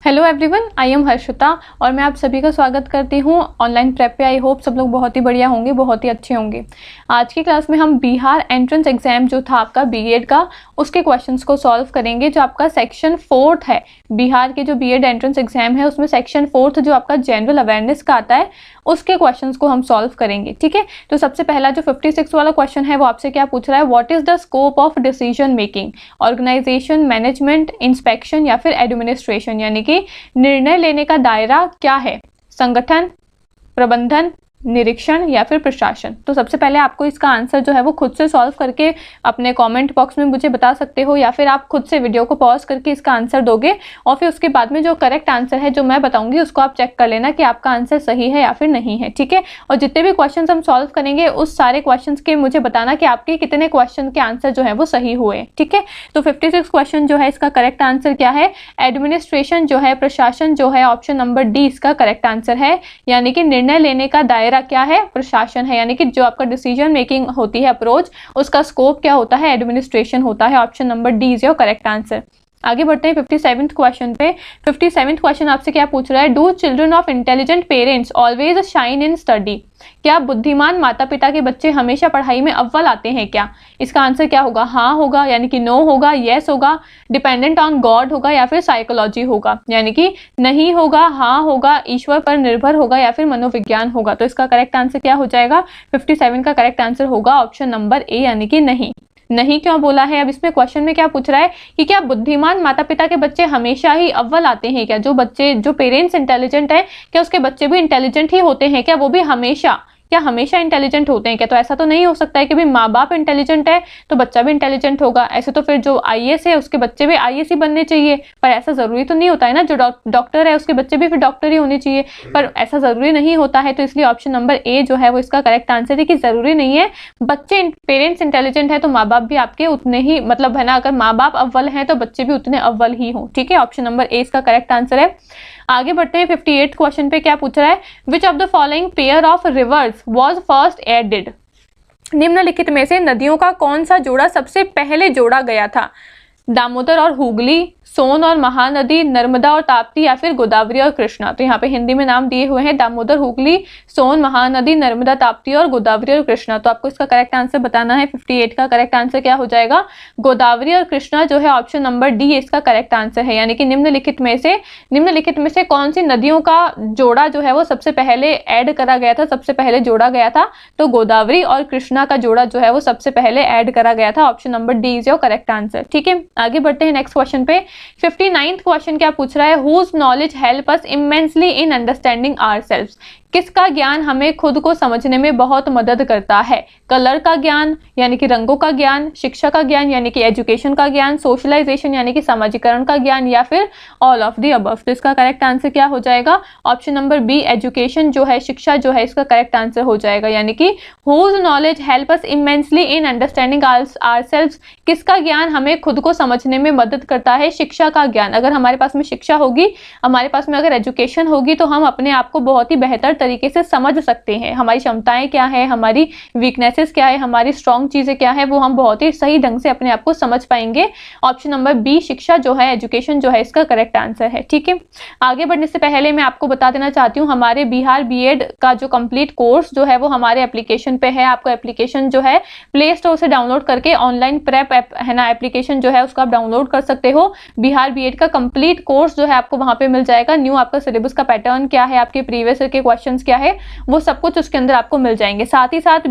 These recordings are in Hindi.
Hello everyone, I am Harshita और मैं आप सभी का स्वागत करती हूँ ऑनलाइन प्रेप पे। आई होप सब लोग बहुत ही बढ़िया होंगे, बहुत ही अच्छे होंगे। आज की क्लास में हम बिहार एंट्रेंस एग्जाम जो था आपका बीएड का, उसके क्वेश्चंस को सॉल्व करेंगे। जो आपका सेक्शन 4 है बिहार के जो बीएड एंट्रेंस एग्जाम है, उसमें सेक्शन 4 जो आपका जनरल अवेयरनेस का आता है, उसके क्वेश्चंस को हम सॉल्व करेंगे। ठीक है, तो सबसे पहला जो 56 वाला क्वेश्चन है वो आपसे क्या पूछ रहा है, what is the scope of decision making, organisation, management, inspection या फिर एडमिनिस्ट्रेशन, यानी कि निर्णय लेने का दायरा क्या है, संगठन, प्रबंधन, निरीक्षण या फिर प्रशासन। तो सबसे पहले आपको इसका आंसर जो है वो खुद से सॉल्व करके अपने कमेंट बॉक्स में मुझे बता सकते हो, या फिर आप खुद से वीडियो को पॉज करके इसका आंसर दोगे और फिर उसके बाद में जो करेक्ट आंसर है जो मैं बताऊंगी उसको आप चेक कर लेना कि आपका आंसर सही है या फिर नहीं है। ठीक है, और जितने भी क्वेश्चन हम सॉल्व करेंगे उस सारे क्वेश्चन के मुझे बताना कि आपके कितने क्वेश्चन के आंसर जो है वो सही हुए। ठीक है, तो 56 क्वेश्चन जो है इसका करेक्ट आंसर क्या है, एडमिनिस्ट्रेशन जो है, प्रशासन जो है, ऑप्शन नंबर डी इसका करेक्ट आंसर है। यानी कि निर्णय लेने का दायरा क्या है, प्रशासन है। यानी कि जो आपका डिसीजन मेकिंग होती है अप्रोच, उसका स्कोप क्या होता है, एडमिनिस्ट्रेशन होता है। Option number D is your correct answer. आगे बढ़ते हैं 57th क्वेश्चन पे। 57th क्वेश्चन आपसे क्या पूछ रहा है, do children of intelligent parents always shine in study, क्या बुद्धिमान माता पिता के बच्चे हमेशा पढ़ाई में अव्वल आते हैं क्या? इसका आंसर क्या होगा, हाँ होगा यानी कि नो होगा, यस होगा, डिपेंडेंट ऑन गॉड होगा या फिर साइकोलॉजी होगा, यानी कि नहीं होगा, हाँ होगा, ईश्वर पर निर्भर होगा या फिर मनोविज्ञान होगा। तो इसका करेक्ट आंसर क्या हो जाएगा, 57 का करेक्ट आंसर होगा ऑप्शन नंबर ए यानी कि नहीं। नहीं क्यों बोला है, अब इसमें क्वेश्चन में क्या पूछ रहा है कि क्या बुद्धिमान माता पिता के बच्चे हमेशा ही अव्वल आते हैं क्या? जो पेरेंट्स इंटेलिजेंट है, क्या उसके बच्चे भी इंटेलिजेंट ही होते हैं क्या? वो भी हमेशा इंटेलिजेंट होते हैं क्या? तो ऐसा तो नहीं हो सकता है कि भाई माँ बाप इंटेलिजेंट है तो बच्चा भी इंटेलिजेंट होगा। ऐसे तो फिर जो आईएएस है उसके बच्चे भी आईएएस ही बनने चाहिए, पर ऐसा जरूरी तो नहीं होता है ना। जो डॉक्टर है उसके बच्चे भी फिर डॉक्टर ही होने चाहिए, पर ऐसा जरूरी नहीं होता है। तो इसलिए ऑप्शन नंबर ए जो है वो इसका करेक्ट आंसर है कि जरूरी नहीं है बच्चे पेरेंट्स इंटेलिजेंट है तो माँ बाप भी आपके उतने ही, मतलब है ना, अगर माँ बाप अव्वल हैं तो बच्चे भी उतने अव्वल ही हों। ठीक है, ऑप्शन नंबर ए इसका करेक्ट आंसर है। आगे बढ़ते हैं 58th क्वेश्चन पे। क्या पूछ रहा है, which of the following pair of rivers was first added, निम्नलिखित में से नदियों का कौन सा जोड़ा सबसे पहले जोड़ा गया था, दामोदर और हुगली, सोन और महानदी, नर्मदा और ताप्ती या फिर गोदावरी और कृष्णा। तो यहाँ पे हिंदी में नाम दिए हुए हैं दामोदर, हुगली, सोन, महानदी, नर्मदा, ताप्ती और गोदावरी और कृष्णा। तो आपको इसका करेक्ट आंसर बताना है। 58 का करेक्ट आंसर क्या हो जाएगा, गोदावरी और कृष्णा जो है ऑप्शन नंबर डी इसका करेक्ट आंसर है। यानी कि निम्नलिखित में से कौन सी नदियों का जोड़ा जो है वो सबसे पहले ऐड करा गया था, सबसे पहले जोड़ा गया था? तो गोदावरी और कृष्णा का जोड़ा जो है वो सबसे पहले ऐड करा गया था। Option number D is your correct answer. ठीक है, आगे बढ़ते हैं नेक्स्ट क्वेश्चन पे। 59th क्वेश्चन क्या पूछ रहा है, whose knowledge help us immensely in understanding ourselves, किसका ज्ञान हमें खुद को समझने में बहुत मदद करता है? कलर का ज्ञान यानी कि रंगों का ज्ञान, शिक्षा का ज्ञान यानी कि एजुकेशन का ज्ञान, सोशलाइजेशन यानी कि सामाजिकरण का ज्ञान या फिर ऑल ऑफ द अबव। तो इसका करेक्ट आंसर क्या हो जाएगा, ऑप्शन नंबर बी, एजुकेशन जो है, शिक्षा जो है, इसका करेक्ट आंसर हो जाएगा। यानी कि whose knowledge help us immensely in understanding ourselves, किसका ज्ञान हमें खुद को समझने में मदद करता है? शिक्षा का ज्ञान। अगर हमारे पास में शिक्षा होगी, हमारे पास में अगर एजुकेशन होगी तो हम अपने आप को बहुत ही बेहतर तरीके से समझ सकते हैं। हमारी क्षमताएं क्या है, हमारी वीकनेसेस क्या है, हमारी स्ट्रॉन्ग चीजें क्या है, वो हम बहुत ही सही ढंग से अपने आप को समझ पाएंगे। ऑप्शन नंबर बी, शिक्षा जो है, एजुकेशन जो है, इसका करेक्ट आंसर है। ठीक है, आगे बढ़ने से पहले मैं आपको बता देना चाहती हूँ, हमारे बिहार बीएड का जो कंप्लीट कोर्स जो है वो हमारे एप्लीकेशन पे है। आपको एप्लीकेशन जो है प्ले स्टोर से डाउनलोड करके ऑनलाइन प्रेप है ना, एप्लीकेशन जो है उसको आप डाउनलोड कर सकते हो। बिहार बीएड का कंप्लीट कोर्स जो है आपको वहां पे मिल जाएगा। न्यू आपका सिलेबस का पैटर्न क्या है, आपके प्रीवियस के क्वेश्चंस क्या है, वो सब कुछ उसके अंदर आपको मिल जाएंगे। साथ ही साथ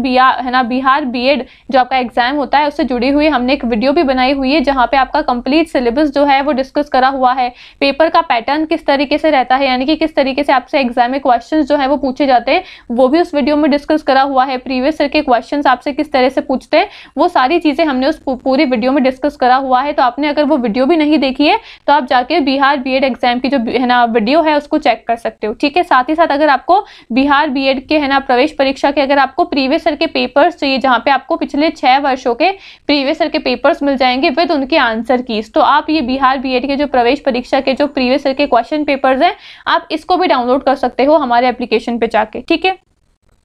बिहार बीएड जो आपका एग्जाम होता है उससे जुड़ी हुई हमने एक वीडियो भी बनाई हुई है जहां पे आपका कंप्लीट सिलेबस जो है वो डिस्कस करा हुआ है। पेपर का पैटर्न किस तरीके से रहता है, यानी कि किस तरीके से आपसे एग्जाम में क्वेश्चंस जो है वो पूछे जाते हैं, वो भी उस वीडियो में डिस्कस करा हुआ है। प्रीवियस ईयर के क्वेश्चंस आपसे किस तरह से पूछते हैं, वो सारी चीजें हमने उस पूरी वीडियो में डिस्कस करा हुआ है। तो आपने अगर वो वीडियो भी नहीं देखी है तो आप जाके बिहार बीएड एग्जाम की जो है ना वीडियो है उसको चेक कर सकते हो। ठीक है, साथ ही साथ अगर आपको बिहार बीएड के है ना प्रवेश परीक्षा के अगर आपको प्रीवियस ईयर के पेपर्स चाहिए, जहां पे आपको पिछले 6 वर्षों के प्रीवियस ईयर के पेपर्स मिल जाएंगे विद उनके आंसर कीज, तो आप ये बिहार बीएड के जो प्रवेश परीक्षा के जो प्रीवियस ईयर के क्वेश्चन पेपर्स हैं, आप इसको भी डाउनलोड कर सकते हो हमारे एप्लीकेशन पे जाके। ठीक है,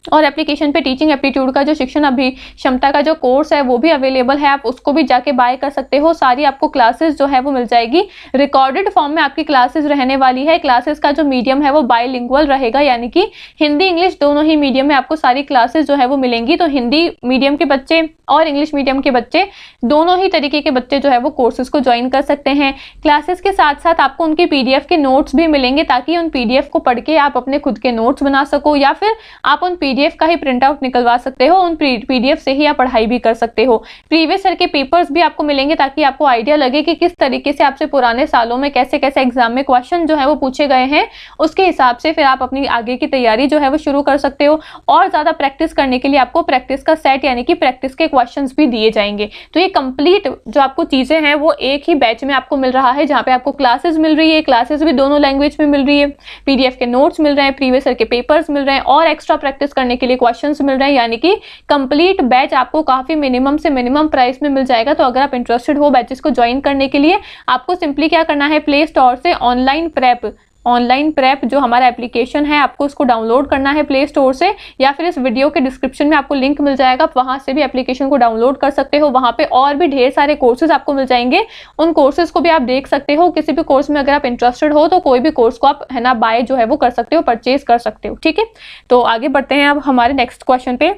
और एप्लीकेशन पे टीचिंग एप्टीट्यूड का जो शिक्षण अभी क्षमता का जो कोर्स है वो भी अवेलेबल है, आप उसको भी जाके बाय कर सकते हो। सारी आपको क्लासेस जो है वो मिल जाएगी, रिकॉर्डेड फॉर्म में आपकी क्लासेस रहने वाली है। क्लासेस का जो मीडियम है वो बायलिंगुअल रहेगा, यानी कि हिंदी इंग्लिश दोनों ही मीडियम में आपको सारी क्लासेस जो है वो मिलेंगी। तो हिंदी मीडियम के बच्चे और इंग्लिश मीडियम के बच्चे दोनों ही तरीके के बच्चे जो है वो कोर्सेज को ज्वाइन कर सकते हैं। क्लासेस के साथ साथ आपको उनके पीडीएफ के नोट्स भी मिलेंगे, ताकि उन पीडीएफ को पढ़ के आप अपने खुद के नोट्स बना सको, या फिर आप उन पीडीएफ का ही प्रिंट आउट निकलवा सकते हो, उन पीडीएफ से ही आप पढ़ाई भी कर सकते हो। प्रीवियस ईयर के पेपर्स भी आपको मिलेंगे, ताकि आपको आइडिया लगे कि किस तरीके से आपसे पुराने सालों में कैसे कैसे एग्जाम में क्वेश्चन जो है वो पूछे गए हैं, उसके हिसाब से फिर आप अपनी आगे की तैयारी जो है वो शुरू कर सकते हो। और ज्यादा प्रैक्टिस करने के लिए आपको प्रैक्टिस का सेट यानी कि प्रैक्टिस के क्वेश्चंस भी दिए जाएंगे। तो ये कंप्लीट जो आपको चीजें हैं वो एक ही बैच में आपको मिल रहा है, जहां पे आपको क्लासेस मिल रही है, क्लासेस भी दोनों लैंग्वेज में मिल रही है, पीडीएफ के नोट्स मिल रहे हैं, प्रीवियस ईयर के पेपर्स मिल रहे हैं, और एक्स्ट्रा प्रैक्टिस करने के लिए क्वेश्चंस मिल रहे हैं, यानी कि कंप्लीट बैच आपको काफी मिनिमम से मिनिमम प्राइस में मिल जाएगा। तो अगर आप इंटरेस्टेड हो बैचेस को ज्वाइन करने के लिए, आपको सिंपली क्या करना है, प्ले स्टोर से ऑनलाइन प्रेप जो हमारा एप्लीकेशन है आपको उसको डाउनलोड करना है प्ले स्टोर से, या फिर इस वीडियो के डिस्क्रिप्शन में आपको लिंक मिल जाएगा, आप वहां से भी एप्लीकेशन को डाउनलोड कर सकते हो। वहां पे और भी ढेर सारे कोर्सेज आपको मिल जाएंगे, उन कोर्सेज को भी आप देख सकते हो। किसी भी कोर्स में अगर आप इंटरेस्टेड हो तो कोई भी कोर्स को आप है ना बाय जो है वो कर सकते हो, परचेज कर सकते हो। ठीक है, तो आगे बढ़ते हैं अब हमारे नेक्स्ट क्वेश्चन पे।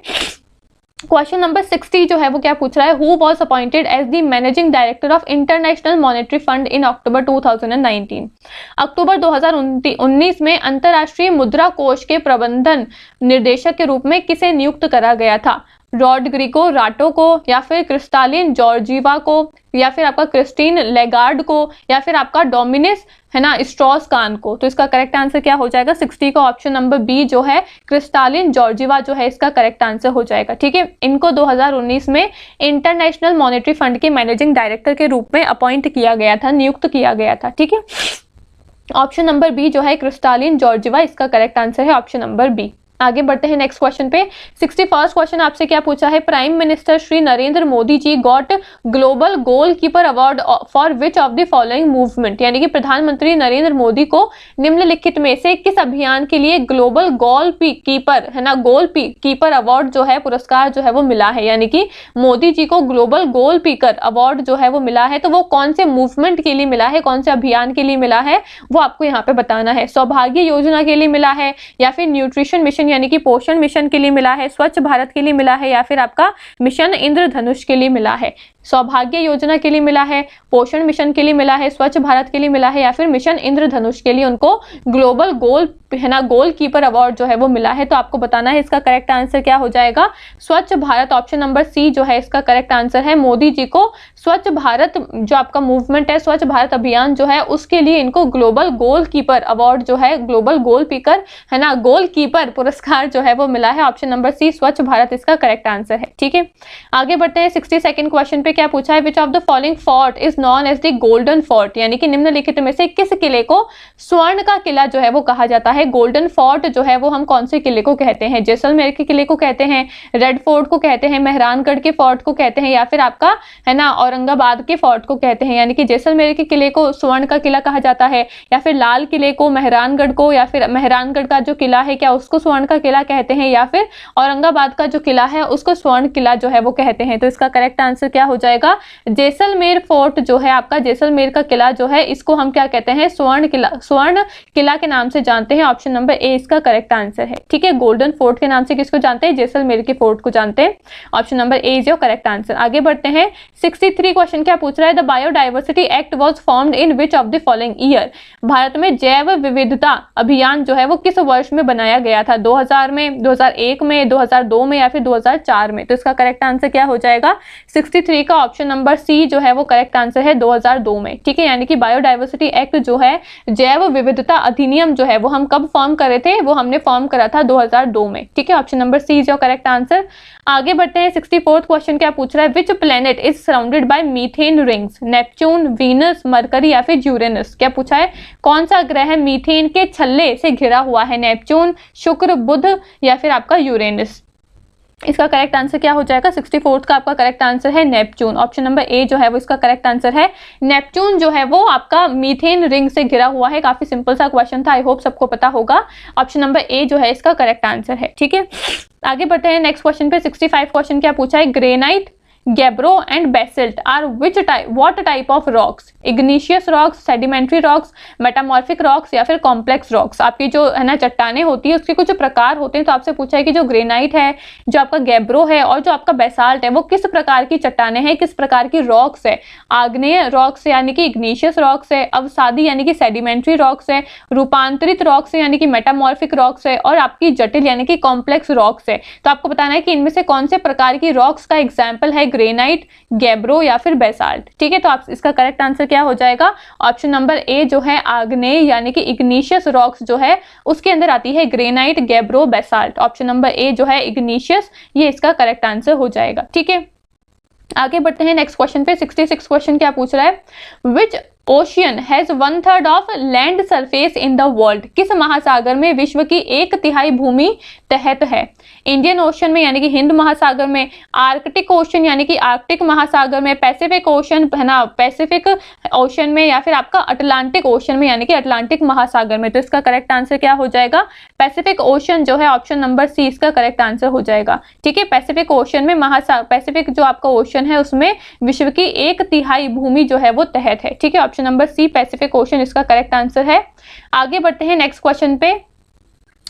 क्वेश्चन नंबर 60 जो है वो क्या पूछ रहा है, who was appointed as the managing director of international monetary fund in October 2019। अक्टूबर 2019 में अंतरराष्ट्रीय मुद्रा कोष के प्रबंधन निर्देशक के रूप में किसे नियुक्त करा गया था? रॉड्रिगो राटो को, या फिर क्रिस्टालिन जॉर्जीवा को, या फिर आपका क्रिस्टीन लेगार्ड को, या फिर आपका डोमिनिस है ना स्ट्रॉस कान को। तो इसका करेक्ट आंसर क्या हो जाएगा? 60 का ऑप्शन नंबर बी जो है क्रिस्टालिन जॉर्जीवा जो है इसका करेक्ट आंसर हो जाएगा। ठीक है, इनको 2019 में इंटरनेशनल मॉनेटरी फंड के मैनेजिंग डायरेक्टर के रूप में अपॉइंट किया गया था, नियुक्त किया गया था। ठीक है, ऑप्शन नंबर बी जो है क्रिस्टालिन जॉर्जीवा इसका करेक्ट आंसर है, ऑप्शन नंबर बी। आगे बढ़ते हैं नेक्स्ट क्वेश्चन पे। 61st क्वेश्चन आपसे क्या पूछा है, prime minister Shri Narendra Modi ji got global goalkeeper award for which of the following movement, यानी कि प्रधानमंत्री नरेंद्र मोदी को निम्नलिखित में से किस अभियान के लिए ग्लोबल गोल कीपर है ना गोल कीपर अवार्ड जो है पुरस्कार जो है वो मिला है, यानी कि मोदी जी को ग्लोबल गोल कीपर अवार्ड जो है वो मिला है। तो वो कौन से मूवमेंट के लिए मिला है, कौन से अभियान के लिए मिला है, वो आपको यहाँ पे बताना है। सौभाग्य योजना के लिए मिला है, या फिर न्यूट्रिशन मिशन यानी कि पोषण मिशन के लिए मिला है, स्वच्छ भारत के लिए मिला है, या फिर आपका मिशन इंद्रधनुष के लिए मिला है। सौभाग्य योजना के लिए मिला है, पोषण मिशन के लिए मिला है, स्वच्छ भारत के लिए मिला है, या फिर मिशन इंद्रधनुष के लिए उनको ग्लोबल गोल है ना गोल कीपर अवार्ड जो है वो मिला है। तो आपको बताना है इसका करेक्ट आंसर क्या हो जाएगा, स्वच्छ भारत, ऑप्शन नंबर सी जो है इसका करेक्ट आंसर है। मोदी जी को स्वच्छ भारत जो आपका मूवमेंट है, स्वच्छ भारत अभियान जो है उसके लिए इनको ग्लोबल गोल कीपर अवार्ड जो है, ग्लोबल गोल कीपर है ना गोल कीपर पुरस्कार जो है वो मिला है, ऑप्शन नंबर सी स्वच्छ भारत इसका करेक्ट आंसर है। ठीक है, आगे बढ़ते हैं। 62nd क्वेश्चन पे क्या पूछा है, which of the following fort is known as the golden fort, यानी कि निम्नलिखित में से किस किले को स्वर्ण का किला जो है वो कहा जाता है। गोल्डन फोर्ट जो है वो हम कौन से किले को कहते हैं, जैसलमेर के किले को कहते हैं, रेड फोर्ट को कहते हैं, मेहरानगढ़ के फोर्ट को कहते हैं, या फिर आपका है ना औरंगाबाद के फोर्ट को कहते हैं। यानी कि जैसलमेर के किले को स्वर्ण का किला कहा जाता है, या फिर लाल किले को, मेहरानगढ़ को, या फिर मेहरानगढ़ का जो किला है क्या उसको स्वर्ण का किला कहते हैं, या फिर औरंगाबाद का जो किला है उसको स्वर्ण किला जो है वो कहते हैं। तो इसका करेक्ट आंसर क्या हो जाएगा, जैसलमेर फोर्ट जो है आपका, जैसलमेर का किला जो है इसको हम क्या कहते हैं, स्वर्ण किला के नाम से जानते हैं, ऑप्शन नंबर ए इसका करेक्ट आंसर है। ठीक है, गोल्डन फोर्ट के नाम से किसको जानते हैं, जैसलमेर के फोर्ट को जानते हैं, option number A is your correct answer. आगे बढ़ते हैं। 63 क्वेश्चन क्या पूछ रहा है, the biodiversity act was formed in which of the following year, Bharat में जैव विविधता अभियान जो है वो किस वर्ष में बनाया गया था, 2000 में, 2001 में, 2002 में, या फिर 2004 में। तो इसका करेक्ट आंसर क्या हो जाएगा, 63 का ऑप्शन नंबर सी जो है वो करेक्ट आंसर है, 2002 में। ठीक है, यानी कि बायोडाइवर्सिटी एक्ट जो है, जैव विविधता अधिनियम जो है वो हम कब फॉर्म करे थे, वो हमने फॉर्म करा था 2002 में। ठीक है, option number C is your correct answer. आगे बढ़ते हैं। 64th क्वेश्चन क्या पूछ रहा है, which planet is surrounded by methane rings, Neptune, Venus, Mercury, या फिर यूरेनस। क्या पूछा है, कौन सा ग्रह मीथेन के छल्ले से घिरा हुआ है, नेपच्यून, शुक्र, बुध, या फिर आपका यूरेनस। इसका करेक्ट आंसर क्या हो जाएगा? 64th का आपका करेक्ट आंसर है नेपच्यून। ऑप्शन नंबर ए जो है वो इसका करेक्ट आंसर है। नेपच्यून जो है वो आपका मीथेन रिंग से घिरा हुआ है। काफी सिंपल सा क्वेश्चन था, आई होप सबको पता होगा। ऑप्शन नंबर ए जो है इसका करेक्ट आंसर है। ठीक है, आगे बढ़ते हैं नेक्स्ट क्वेश्चन पे। 65 क्वेश्चन क्या पूछा है? Granite, gabbro and basalt are which type, what type of rocks? Igneous rocks, sedimentary rocks, metamorphic rocks या फिर कॉम्प्लेक्स रॉक्स? आपकी जो है ना चट्टाने होती है उसके कुछ प्रकार होते हैं। तो आपसे पूछा है कि जो ग्रेनाइट है, जो आपका गैब्रो है और जो आपका बेसाल्ट है वो किस प्रकार की चट्टाने हैं, किस प्रकार की रॉक्स है? आग्नेय रॉक्स यानी कि इग्निशियस रॉक्स है, अवसादी यानी कि सेडिमेंट्री रॉक्स है, रूपांतरित रॉक्स है यानी कि मेटामॉर्फिक रॉक्स है, और आपकी जटिल यानी कि कॉम्प्लेक्स रॉक्स है। तो आपको बताना है कि इनमें से कौन से प्रकार की रॉक्स का एग्जाम्पल है ग्रेनाइट, गैब्रो या फिर बेसाल्ट। ठीक है, तो आप इसका करेक्ट आंसर क्या हो जाएगा? ऑप्शन नंबर ए जो है आग्नेय यानी कि इग्निशियस रॉक्स जो है उसके अंदर आती है granite, gabbro, basalt. Option number A जो है इग्निशियस, ये इसका करेक्ट आंसर हो जाएगा। ठीक है, आगे बढ़ते हैं नेक्स्ट क्वेश्चन पे। 66 क्वेश्चन क्या पूछ रहा है? Which ocean has 1/3 of land surface in the world? किस महासागर में विश्व की 1/3 भूमि तहत है? इंडियन ओशन में यानी कि हिंद महासागर में, आर्कटिक ओशन यानी कि आर्कटिक महासागर में, पैसिफिक ओशन है ना पैसिफिक ओशन में, या फिर आपका अटलांटिक ओशन में यानी कि अटलांटिक महासागर में? तो इसका करेक्ट आंसर क्या हो जाएगा? पैसिफिक ओशन जो है ऑप्शन नंबर सी इसका करेक्ट आंसर हो जाएगा। ठीक है, पैसिफिक ओशन में पैसिफिक जो आपका ओशन है उसमें विश्व की 1/3 भूमि जो है वो तहत है। ठीक है, option number C Pacific Ocean इसका करेक्ट आंसर है। आगे बढ़ते हैं नेक्स्ट क्वेश्चन पे।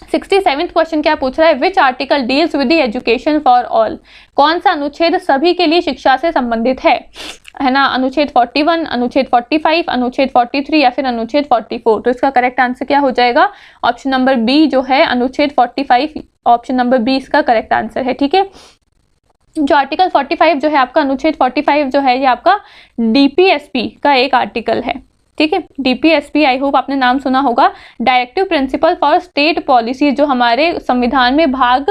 67th क्वेश्चन क्या पूछ रहा है? Which article deals with the education for all? कौन सा अनुच्छेद सभी के लिए शिक्षा से संबंधित है ना? अनुच्छेद 41, अनुच्छेद 45, अनुच्छेद 43 या फिर अनुच्छेद 44? तो इसका करेक्ट आंसर क्या हो जाएगा? ऑप्शन नंबर बी जो है अनुच्छेद 45, ऑप्शन नंबर बी इसका करेक्ट आंसर है। ठीक है, जो आर्टिकल 45 जो है आपका अनुच्छेद 45 जो है ये आपका डीपीएसपी का एक आर्टिकल है। ठीक है, डीपीएसपी आई होप आपने नाम सुना होगा, directive principle for state policy, जो हमारे संविधान में भाग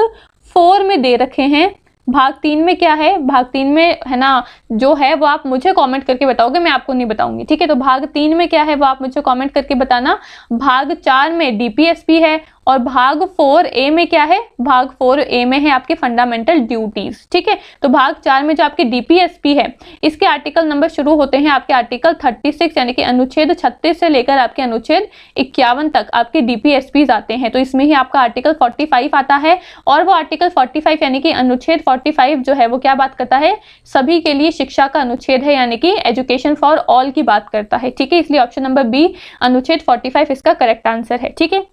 4 में दे रखे हैं। भाग 3 में क्या है? भाग 3 में है ना जो है वो आप मुझे कमेंट करके बताओगे, मैं आपको नहीं बताऊंगी। ठीक है, तो भाग 3 में क्या है वो आप मुझे कमेंट करके बताना। भाग 4 में डीपीएसपी है और भाग 4A में क्या है? भाग 4A में है आपके फंडामेंटल ड्यूटीज। ठीक है, तो भाग 4 में जो आपकी डीपीएसपी है इसके आर्टिकल नंबर शुरू होते हैं आपके आर्टिकल 36 यानी कि अनुच्छेद 36 से लेकर आपके अनुच्छेद 51 तक आपके डीपीएसपी आते हैं। तो इसमें ही आपका आर्टिकल 45 आता है, और वो आर्टिकल 45 यानी कि अनुच्छेद 45 जो है वो क्या बात करता है? सभी के लिए शिक्षा का अनुच्छेद है, यानी कि एजुकेशन फॉर ऑल की बात करता है। ठीक है, इसलिए ऑप्शन नंबर बी अनुच्छेद 45 इसका करेक्ट आंसर है। ठीक है,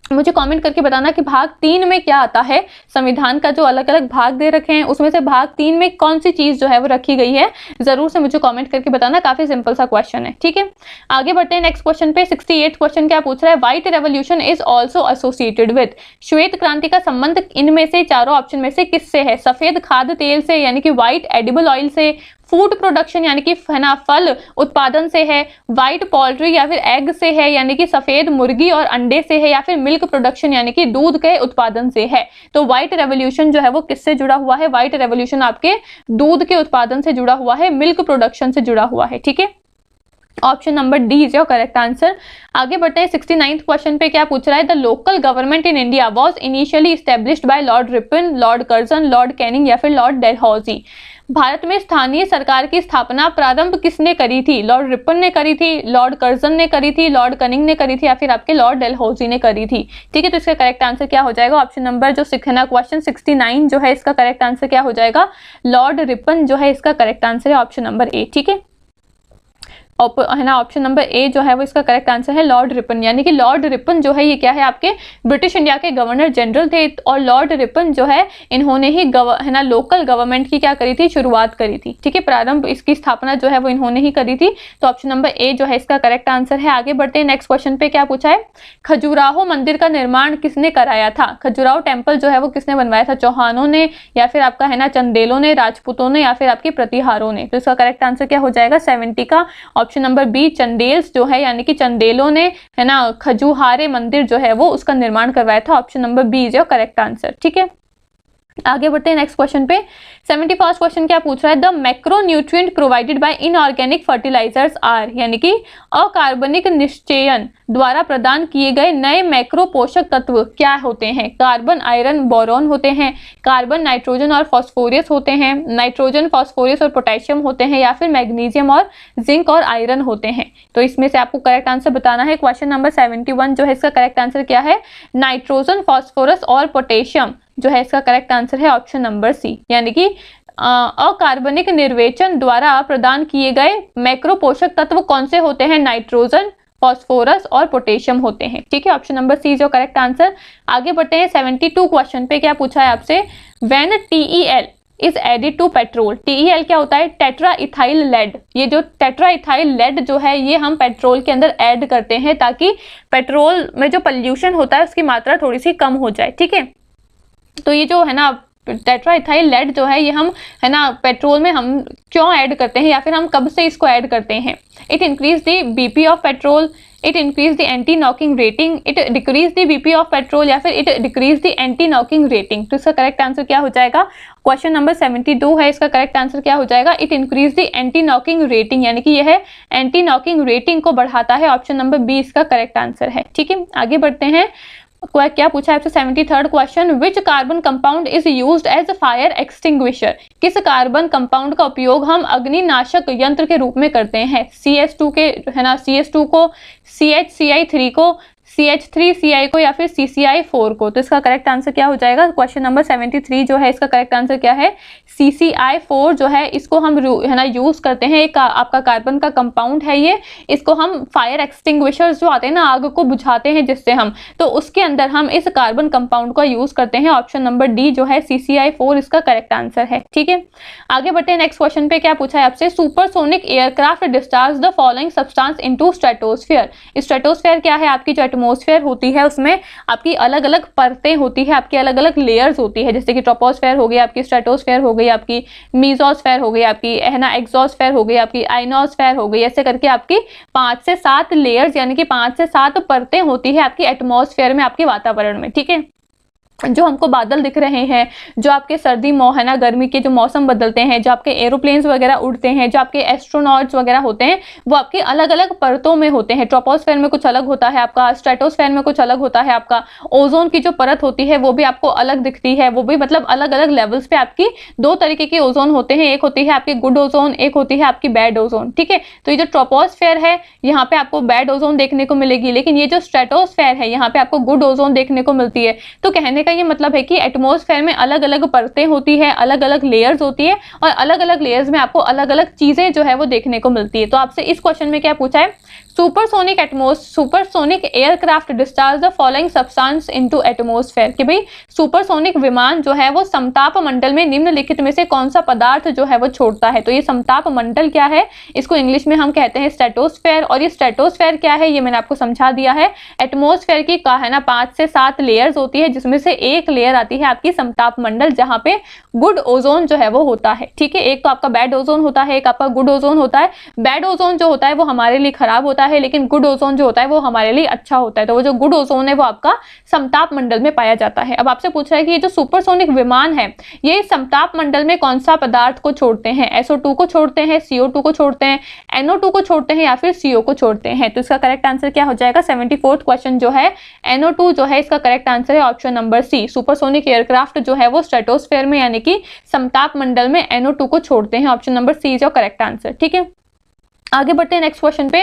मुझे कमेंट करके बताना कि भाग 3 में क्या आता है। संविधान का जो अलग अलग भाग दे रखे हैं उसमें से भाग 3 में कौन सी चीज जो है वो रखी गई है, जरूर से मुझे कमेंट करके बताना। काफी सिंपल सा क्वेश्चन है। ठीक है, आगे बढ़ते हैं नेक्स्ट क्वेश्चन पे। 68 क्वेश्चन क्या पूछ रहा है? White revolution is also associated with? श्वेत क्रांति का संबंध इनमें से चारों ऑप्शन में से किससे है? सफेद खाद्य तेल से यानी कि व्हाइट एडिबल ऑयल से, फूड प्रोडक्शन यानी कि है ना फल उत्पादन से है, व्हाइट पोल्ट्री या फिर एग से है यानी कि सफेद मुर्गी और अंडे से है, या फिर मिल्क प्रोडक्शन यानी कि दूध के उत्पादन से है? तो व्हाइट रेवोल्यूशन जो है वो किससे जुड़ा हुआ है? व्हाइट रेवोल्यूशन आपके दूध के उत्पादन से जुड़ा हुआ है, मिल्क प्रोडक्शन से जुड़ा हुआ है। ठीक है, option number D is your correct answer. आगे बढ़ते हैं 69th क्वेश्चन पे। क्या पूछ रहा है? The local government in India was initially established by Lord Ripon, Lord Curzon, Lord Canning या फिर लॉर्ड डलहौजी? भारत में स्थानीय सरकार की स्थापना प्रारंभ किसने करी थी? लॉर्ड रिपन ने करी थी, लॉर्ड कर्जन ने करी थी, लॉर्ड कनिंग ने करी थी, या फिर आपके लॉर्ड डलहौजी ने करी थी? ठीक है, तो इसका करेक्ट आंसर क्या हो जाएगा? ऑप्शन नंबर जो सिखाना क्वेश्चन 69 जो है इसका करेक्ट आंसर क्या हो जाएगा? लॉर्ड रिपन जो है इसका करेक्ट आंसर है ऑप्शन नंबर ए। ठीक है है ना, ऑप्शन नंबर ए जो है वो इसका करेक्ट आंसर है लॉर्ड रिपन। यानी कि लॉर्ड रिपन जो है ये क्या है? आपके ब्रिटिश इंडिया के गवर्नर जनरल थे, और लॉर्ड रिपन जो है इन्होंने ही है ना लोकल गवर्नमेंट की क्या करी थी? शुरुआत करी थी। ठीक है, प्रारंभ इसकी स्थापना जो है वो इन्होंने ही करी थी। तो ऑप्शन नंबर ए जो है इसका करेक्ट आंसर है। आगे बढ़ते हैं नेक्स्ट क्वेश्चन पे। क्या पूछा है? खजुराहो मंदिर का निर्माण किसने कराया था? खजुराहो टेम्पल जो है वो किसने बनवाया था? चौहानों ने, या फिर आपका है ना चंदेलों ने, राजपूतों ने, या फिर आपके प्रतिहारों ने? तो इसका करेक्ट आंसर क्या हो जाएगा? 70 का ऑप्शन नंबर बी चंदेल्स जो है यानी कि चंदेलों ने है ना खजुहारे मंदिर जो है वो उसका निर्माण करवाया था। Option number B is your correct answer. ठीक है, आगे बढ़ते हैं नेक्स्ट क्वेश्चन पे। 71st क्वेश्चन क्या पूछ रहा है, the macronutrient provided by inorganic fertilisers are, यानी कि अकार्बनिक निश्चयन द्वारा प्रदान किए गए नए मैक्रो पोषक तत्व क्या होते हैं। कार्बन, आयरन, बोरॉन होते हैं, कार्बन, नाइट्रोजन और फास्फोरस होते हैं, नाइट्रोजन, फास्फोरस और पोटेशियम होते हैं, या फिर मैग्नीशियम और जिंक और आयरन होते हैं। तो इसमें से आपको करेक्ट आंसर बताना है। क्वेश्चन नंबर 71 जो है इसका करेक्ट आंसर क्या है, नाइट्रोजन, फास्फोरस और पोटेशियम जो है इसका करेक्ट आंसर है ऑप्शन नंबर सी, यानी कि अकार्बनिक निर्वेचन द्वारा प्रदान किए गए मैक्रो पोषक तत्व कौन से होते हैं, नाइट्रोजन, फास्फोरस और पोटेशियम होते हैं। ठीक है, ऑप्शन नंबर सी जो करेक्ट आंसर। आगे बढ़ते हैं 72 क्वेश्चन पे। क्या पूछा है आपसे, when TeL is added to petrol. TeL क्या होता है, टेट्रा इथाइल लेड। ये जो टेट्रा इथाइल लेड जो है ये हम पेट्रोल के अंदर ऐड करते हैं ताकि पेट्रोल में जो पॉल्यूशन होता है उसकी मात्रा थोड़ी सी कम हो जाए। ठीक है, तो ये जो है ना टेट्रा इथाइल लेड जो है ये हम है ना पेट्रोल में हम क्यों ऐड करते हैं या फिर हम कब से इसको ऐड करते हैं। It increase the BP of petrol, it increase the anti knocking rating, it decrease the BP of petrol, या फिर it decrease the anti knocking rating. तो इसका करेक्ट आंसर क्या हो जाएगा, क्वेश्चन नंबर 72 है, इसका करेक्ट आंसर क्या हो जाएगा, it increase the anti knocking rating, यानी कि यह एंटी नॉकिंग रेटिंग को बढ़ाता है। ऑप्शन नंबर बी इसका करेक्ट आंसर है। ठीक है, आगे बढ़ते हैं। क्या पूछा है आपसे 73rd question, which carbon compound is used as fire extinguisher. किस कार्बन कंपाउंड का उपयोग हम अग्निनाशक यंत्र के रूप में करते हैं। CS2 के है ना CS2 को, CHCI3 को, CH3CI को, या फिर CCI4 को। तो इसका करेक्ट आंसर क्या हो जाएगा, क्वेश्चन नंबर 73 जो है इसका करेक्ट आंसर क्या है, CCI4 जो है इसको हम है ना यूज करते हैं। एक आपका कार्बन का कंपाउंड है ये, इसको हम फायर एक्सटिंग्विशर्स जो आते हैं ना आग को बुझाते हैं जिससे हम, तो उसके अंदर हम इस कार्बन कंपाउंड का यूज करते हैं। ऑप्शन नंबर डी जो है CCI4 इसका करेक्ट आंसर है। ठीक है, आगे बढ़ते हैं नेक्स्ट क्वेश्चन पे। क्या पूछा है आपसे, supersonic aircraft discharge the following substance into stratosphere. Stratosphere क्या है, आपकी जो एटमॉस्फेयर होती है उसमें आपकी अलग अलग परतें होती है, आपकी अलग अलग लेयर्स होती है, जैसे कि ट्रोपोस्फेयर हो गई, आपकी स्ट्रेटोस्फेयर हो गई, आपकी मीजोस्फेयर हो गई, आपकी है ना एक्सोस्फेयर हो गई, आपकी आइनोस्फेयर हो गई। ऐसे करके आपकी 5 से 7 लेयर्स यानी कि 5 से 7 परतें होती है आपकी एटमॉस्फेयर में, आपके वातावरण में। ठीक है, जो हमको बादल दिख रहे हैं, जो आपके सर्दी है ना गर्मी के जो मौसम बदलते हैं, जो आपके एरोप्लेन्स वगैरह उड़ते हैं, जो आपके एस्ट्रोनॉट्स वगैरह होते हैं, वो आपके अलग अलग परतों में होते हैं। ट्रोपोस्फेयर में कुछ अलग होता है आपका, स्ट्रेटोस्फेयर में कुछ अलग होता है आपका, ओजोन की जो परत होती है वो भी आपको अलग दिखती है, वो भी मतलब अलग अलग लेवल्स पे आपकी 2 तरीके के ओजोन होते हैं, एक होती है आपकी गुड ओजोन, एक होती है आपकी बैड ओजोन। ठीक है, तो ये जो ट्रोपोस्फेयर है यहाँ पे आपको बैड ओजोन देखने को मिलेगी, लेकिन ये जो स्ट्रेटोस्फेयर है यहाँ पे आपको गुड ओजोन देखने को मिलती है। तो कहने का ये मतलब है कि एटमॉस्फेयर में अलग अलग परतें होती है, अलग अलग लेयर्स होती है, और अलग अलग लेयर्स में आपको अलग अलग चीजें जो है वो देखने को मिलती है। तो आपसे इस क्वेश्चन में क्या पूछा है, supersonic aircraft discharge the following substance into atmosphere, कि भाई सुपरसोनिक विमान जो है वो समताप मंडल में निम्नलिखित में से कौन सा पदार्थ जो है वो छोड़ता है। तो ये समताप मंडल क्या है, इसको इंग्लिश में हम कहते हैं स्ट्रेटोस्फेयर। और ये स्ट्रेटोस्फेयर क्या है ये मैंने आपको समझा दिया है। एटमॉस्फेयर की का है ना 5 से 7 लेयर्स होती है, जिसमें से एक लेयर आती है आपकी समताप मंडल, जहां पे गुड ओजोन जो है वो होता है। ठीक है, एक तो आपका बैड ओजोन होता है, एक आपका गुड ओजोन होता है। बैड ओजोन जो होता है वो हमारे लिए खराब होता है, लेकिन गुड ओजोन जो होता है वो हमारे लिए अच्छा होता है। तो वो जो गुड ओजोन है वो आपका समताप मंडल में पाया जाता है। अब आपसे पूछ रहा है कि ये जो सुपरसोनिक विमान है ये समताप मंडल में कौन सा पदार्थ को छोड़ते हैं, SO2 को छोड़ते हैं, CO2 को छोड़ते हैं, NO2 को छोड़ते हैं, या फिर CO को छोड़ते हैं। तो इसका करेक्ट आंसर क्या हो जाएगा, 74th क्वेश्चन जो है NO2 जो है इसका करेक्ट आंसर है option number C. Supersonic aircraft जो है वो स्ट्रेटोस्फेयर में यानी कि समताप मंडल में NO2 को छोड़ते हैं। ऑप्शन नंबर सी जो करेक्ट आंसर। ठीक है, आगे बढ़ते हैं नेक्स्ट क्वेश्चन पे।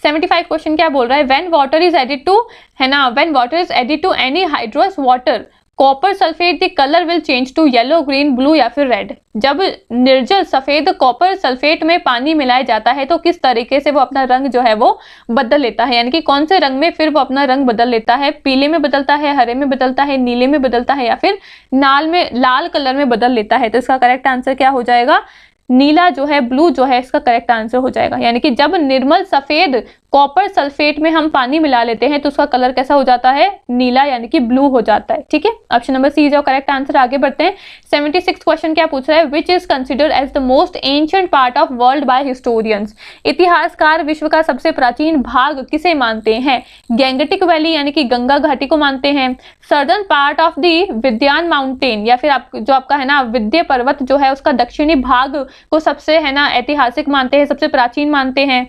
75 क्वेश्चन क्या बोल रहा है, when water is added to है ना, when water is added to anhydrous water copper sulphate the colour will change to yellow, green, blue या फिर रेड। जब निर्जल सफेद कॉपर सल्फेट में पानी मिलाया जाता है तो किस तरीके से वो अपना रंग जो है वो बदल लेता है, यानी कि कौन से रंग में फिर वो अपना रंग बदल लेता है। पीले में बदलता है, हरे में बदलता है, नीले में बदलता है, या फिर लाल कलर में बदल लेता है। तो इसका करेक्ट आंसर क्या हो जाएगा, नीला जो है, ब्लू जो है इसका करेक्ट आंसर हो जाएगा। यानी कि जब निर्मल सफेद कॉपर सल्फेट में हम पानी मिला लेते हैं तो उसका कलर कैसा हो जाता है, नीला यानी कि ब्लू हो जाता है। ठीक है, option number C is your correct answer. आगे बढ़ते हैं। 76 क्वेश्चन क्या पूछ रहा है, which is considered as the most ancient part of world by historians. इतिहासकार विश्व का सबसे प्राचीन भाग किसे मानते हैं, गैंगटिक वैली यानी कि गंगा घाटी को मानते हैं, southern part of the Vindhyan mountain या फिर जो आपका है ना विद्या पर्वत जो है उसका दक्षिणी भाग को सबसे है ना ऐतिहासिक मानते हैं, सबसे प्राचीन मानते हैं,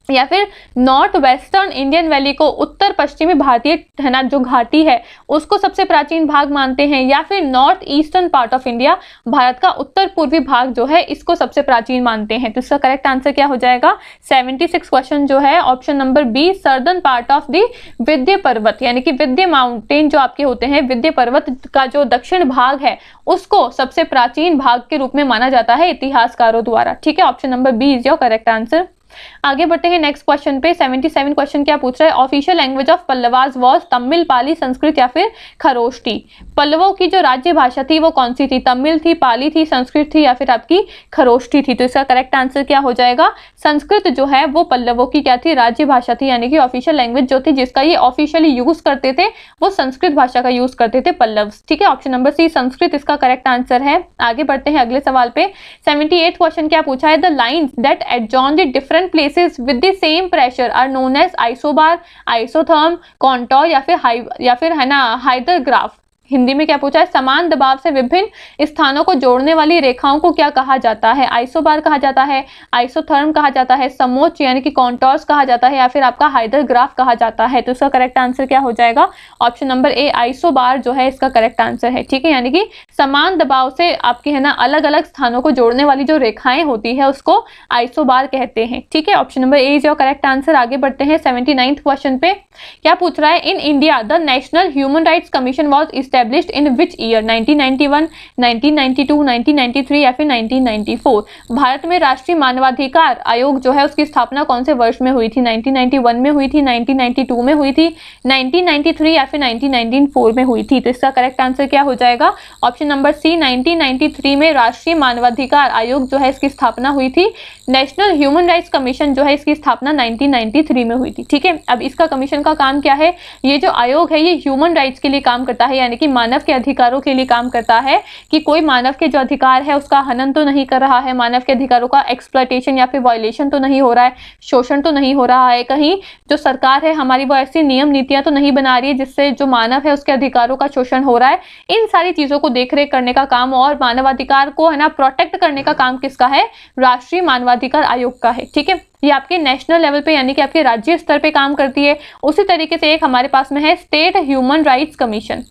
या फिर नॉर्थ वेस्टर्न इंडियन वैली को उत्तर पश्चिमी भारतीय है ना जो घाटी है उसको सबसे प्राचीन भाग मानते हैं, या फिर north eastern part of India Bharat का उत्तर पूर्वी भाग जो है इसको सबसे प्राचीन मानते हैं। तो इसका करेक्ट आंसर क्या हो जाएगा, 76 क्वेश्चन जो है option number B southern part of the Vindhya पर्वत यानी कि विंध्य माउंटेन जो आपके होते हैं, विंध्य पर्वत का जो दक्षिण भाग है उसको सबसे प्राचीन भाग के रूप में माना जाता है इतिहासकारों द्वारा। ठीक है, option number B is your correct answer. आगे बढ़ते हैं नेक्स्ट क्वेश्चन पे। 77 क्वेश्चन क्या पूछ रहा है, official language of Pallavas was Tamil, Pali, Sanskrit या फिर खरोष्टी। पल्लवों की जो राज्य भाषा थी वो कौन सी थी, तमिल थी, पाली थी, संस्कृत थी या फिर आपकी खरोष्टी थी। तो इसका करेक्ट आंसर क्या हो जाएगा, संस्कृत जो है वो पल्लवों की क्या थी, राज्य भाषा थी यानी कि ऑफिशियल लैंग्वेज जो थी जिसका ये ऑफिशियली यूज करते थे वो संस्कृत भाषा का यूज करते थे पल्लव। ठीक है, ऑप्शन नंबर सी संस्कृत इसका करेक्ट आंसर है। आगे बढ़ते हैं अगले सवाल पे। 78 क्वेश्चन क्या पूछा है, the lines that adjoin the different places with the same pressure are known as isobar, isotherm, contour या फिर है ना हाइड्रोग्राफ। हिंदी में क्या पूछा है, समान दबाव से विभिन्न स्थानों को जोड़ने वाली रेखाओं को क्या कहा जाता है, आइसोबार कहा जाता है, आइसोथर्म कहा जाता है, समोच्च यानी कि कॉन्टोर्स कहा जाता है या फिर आपका हाइड्रोग्राफ कहा जाता है। तो इसका करेक्ट आंसर क्या हो जाएगा, ऑप्शन नंबर ए आइसोबार जो है इसका करेक्ट आंसर है। ठीक है, यानी कि समान दबाव से आपकी है ना अलग अलग स्थानों को जोड़ने वाली जो रेखाएं होती है उसको आइसोबार कहते हैं। ठीक है, option number A is your correct answer. आगे बढ़ते हैं 79 क्वेश्चन पे। क्या पूछ रहा है, in India the national human rights commission was established in which year, 1991, 1992, 1993 या फिर 1994। भारत में राष्ट्रीय मानवाधिकार आयोग जो है उसकी स्थापना कौन से वर्ष में हुई थी, 1991 में हुई थी, 1992 में हुई थी, 1993 या फिर 1994 में हुई थी। तो इसका करेक्ट आंसर क्या हो जाएगा, ऑप्शन नंबर सी 1993 में राष्ट्रीय मानवाधिकार आयोग जो है इसकी स्थापना हुई थी। नेशनल ह्यूमन राइट्स कमीशन जो है इसकी स्थापना 1993 में हुई थी। ठीक है, अब इसका कमीशन का काम क्या है, ये जो आयोग है ये ह्यूमन राइट्स के लिए काम करता है यानी कि मानव के अधिकारों के लिए काम करता है कि कोई मानव के जो अधिकार है उसका हनन तो नहीं कर रहा है, मानव के अधिकारों का एक्सप्लॉयटेशन या फिर वायलेशन तो नहीं हो रहा है, शोषण तो नहीं हो रहा है, कहीं जो सरकार है हमारी वो ऐसी नियम नीतियां तो नहीं बना रही है जिससे जो मानव है उसके अधिकारों का शोषण हो रहा है। इन सारी चीजों को देखरेख करने का काम और मानवाधिकार को है ना प्रोटेक्ट करने का काम किसका है, राष्ट्रीय मानवाधिकार आयोग का है। ठीक है, ये आपके नेशनल लेवल पे यानी कि आपके राज्य स्तर पे काम करती है। उसी तरीके से एक हमारे पास में है state human rights commission.